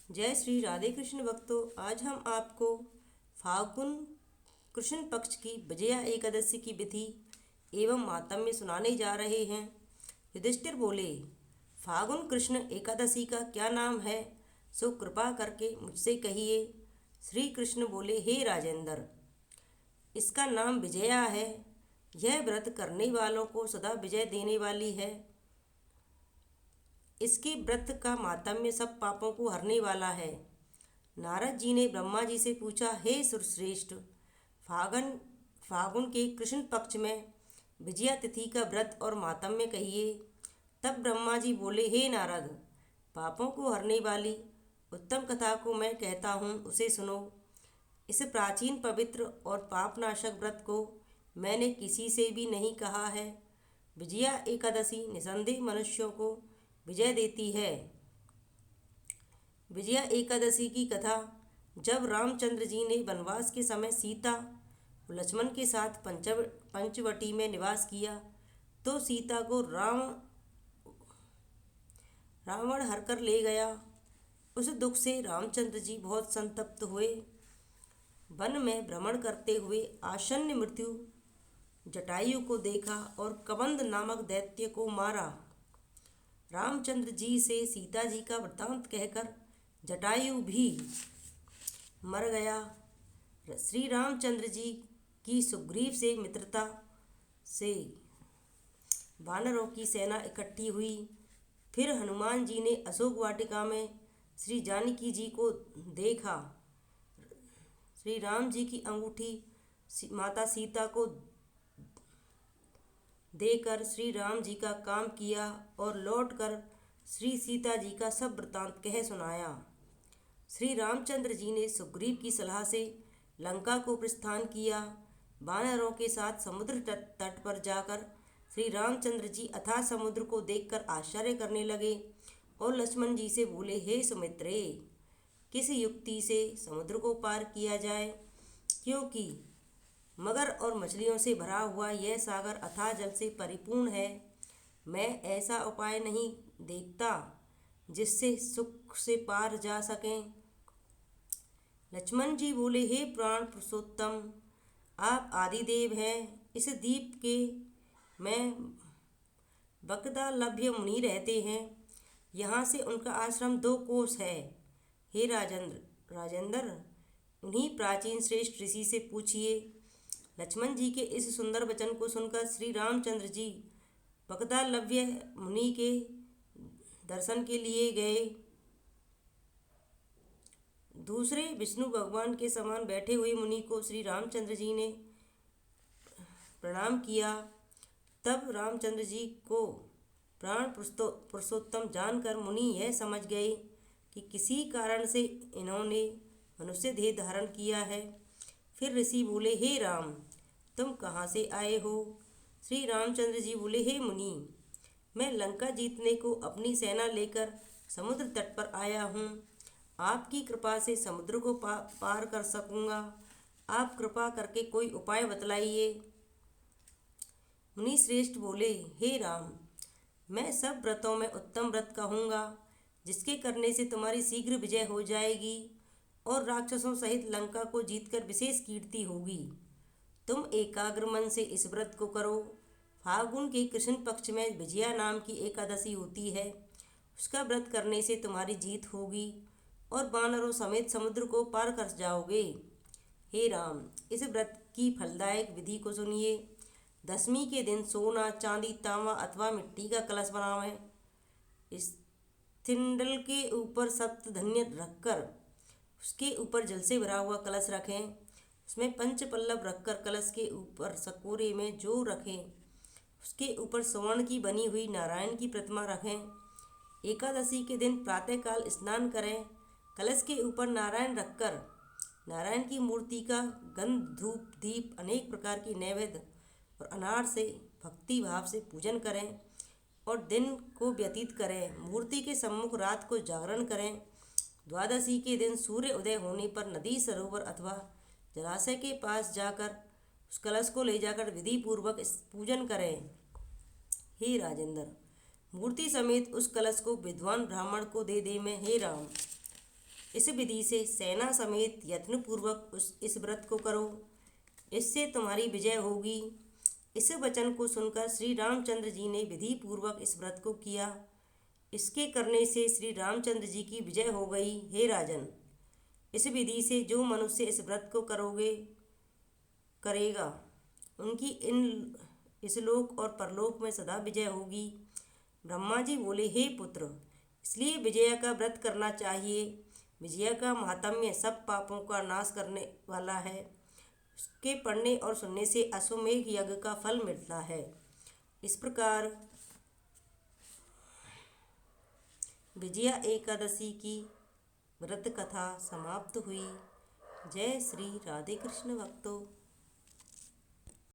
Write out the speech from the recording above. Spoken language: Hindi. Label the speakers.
Speaker 1: जय श्री राधे कृष्ण भक्तों। आज हम आपको फाल्गुन कृष्ण पक्ष की विजया एकादशी की विधि एवं मातम्य सुनाने जा रहे हैं। युधिष्ठिर बोले, फाल्गुन कृष्ण एकादशी का क्या नाम है, सो कृपा करके मुझसे कहिए। श्री कृष्ण बोले, हे राजेंद्र, इसका नाम विजया है। यह व्रत करने वालों को सदा विजय देने वाली है। इसके व्रत का मातम्य सब पापों को हरने वाला है। नारद जी ने ब्रह्मा जी से पूछा, हे सुरश्रेष्ठ, फागुन फागुन के कृष्ण पक्ष में विजया तिथि का व्रत और मातम्य कहिए। तब ब्रह्मा जी बोले, हे नारद, पापों को हरने वाली उत्तम कथा को मैं कहता हूँ, उसे सुनो। इस प्राचीन पवित्र और पापनाशक व्रत को मैंने किसी से भी नहीं कहा है। विजया एकादशी निसंदेह मनुष्यों को विजय देती है। विजया एकादशी की कथा। जब रामचंद्र जी ने वनवास के समय सीता और लक्ष्मण के साथ पंचवटी में निवास किया, तो सीता को रावण हर कर ले गया। उस दुख से रामचंद्र जी बहुत संतप्त हुए। वन में भ्रमण करते हुए आसन्न मृत्यु जटायु को देखा और कबंध नामक दैत्य को मारा। रामचंद्र जी से सीता जी का वृत्तांत कहकर जटायु भी मर गया। श्री रामचंद्र जी की सुग्रीव से मित्रता से वानरों की सेना इकट्ठी हुई। फिर हनुमान जी ने अशोक वाटिका में श्री जानकी जी को देखा। श्री राम जी की अंगूठी माता सीता को देकर श्री राम जी का काम किया और लौटकर श्री सीता जी का सब वृत्तांत कह सुनाया। श्री रामचंद्र जी ने सुग्रीव की सलाह से लंका को प्रस्थान किया। वानरों के साथ समुद्र तट पर जाकर श्री रामचंद्र जी अथाह समुद्र को देखकर आश्चर्य करने लगे और लक्ष्मण जी से बोले, हे सुमित्रे, किस युक्ति से समुद्र को पार किया जाए, क्योंकि मगर और मछलियों से भरा हुआ यह सागर अथाह जल से परिपूर्ण है। मैं ऐसा उपाय नहीं देखता जिससे सुख से पार जा सकें। लक्ष्मण जी बोले, हे प्राण पुरुषोत्तम, आप आदिदेव हैं। इस द्वीप के में बकदालभ्य मुनि रहते हैं। यहाँ से उनका आश्रम 2 कोस है। हे राजेंद्र, उन्हीं प्राचीन श्रेष्ठ ऋषि से पूछिए। लक्ष्मण जी के इस सुंदर वचन को सुनकर श्री रामचंद्र जी बकदालभ्य मुनि के दर्शन के लिए गए। दूसरे विष्णु भगवान के समान बैठे हुए मुनि को श्री रामचंद्र जी ने प्रणाम किया। तब रामचंद्र जी को प्राण पुरुषोत्तम जानकर मुनि यह समझ गए कि किसी कारण से इन्होंने मनुष्य देह धारण किया है। फिर ऋषि बोले, हे राम, तुम कहाँ से आए हो? श्री रामचंद्र जी बोले, हे मुनि, मैं लंका जीतने को अपनी सेना लेकर समुद्र तट पर आया हूँ। आपकी कृपा से समुद्र को पार कर सकूँगा। आप कृपा करके कोई उपाय बतलाइए। मुनि श्रेष्ठ बोले, हे राम, मैं सब व्रतों में उत्तम व्रत कहूँगा, जिसके करने से तुम्हारी शीघ्र विजय हो जाएगी और राक्षसों सहित लंका को जीतकर विशेष कीर्ति होगी। तुम एकाग्र मन से इस व्रत को करो। फाल्गुन के कृष्ण पक्ष में विजया नाम की एकादशी होती है। उसका व्रत करने से तुम्हारी जीत होगी और वानरों समेत समुद्र को पार कर जाओगे। हे राम, इस व्रत की फलदायक विधि को सुनिए। दशमी के दिन सोना, चांदी, तांबा अथवा मिट्टी का कलश बनावें। इस थिंडल के ऊपर सप्तधन्य रखकर उसके ऊपर जल से भरा हुआ कलश रखें। उसमें पंचपल्लव रखकर कलश के ऊपर सकोरे में जो रखें, उसके ऊपर स्वर्ण की बनी हुई नारायण की प्रतिमा रखें। एकादशी के दिन प्रातःकाल स्नान करें। कलश के ऊपर नारायण रखकर नारायण की मूर्ति का गंध, धूप, दीप, अनेक प्रकार की नैवेद्य और अनार से भक्ति भाव से पूजन करें और दिन को व्यतीत करें। मूर्ति के सम्मुख रात को जागरण करें। द्वादशी के दिन सूर्य उदय होने पर नदी, सरोवर अथवा जलाशय के पास जाकर उस कलश को ले जाकर विधि पूर्वक पूजन करें। हे राजेंद्र, मूर्ति समेत उस कलश को विद्वान ब्राह्मण को दे दे। मैं, हे राम, इस विधि से सेना समेत यत्नपूर्वक इस व्रत को करो, इससे तुम्हारी विजय होगी। इस वचन को सुनकर श्री रामचंद्र जी ने विधि पूर्वक इस व्रत को किया। इसके करने से श्री रामचंद्र जी की विजय हो गई। हे राजन, इस विधि से जो मनुष्य इस व्रत को करेगा, उनकी इस लोक और परलोक में सदा विजय होगी। ब्रह्मा जी बोले, हे पुत्र, इसलिए विजया का व्रत करना चाहिए। विजया का महात्म्य सब पापों का नाश करने वाला है। इसके पढ़ने और सुनने से अश्वमेध यज्ञ का फल मिलता है। इस प्रकार विजया एकादशी की व्रत कथा समाप्त हुई। जय श्री राधे कृष्ण भक्तों।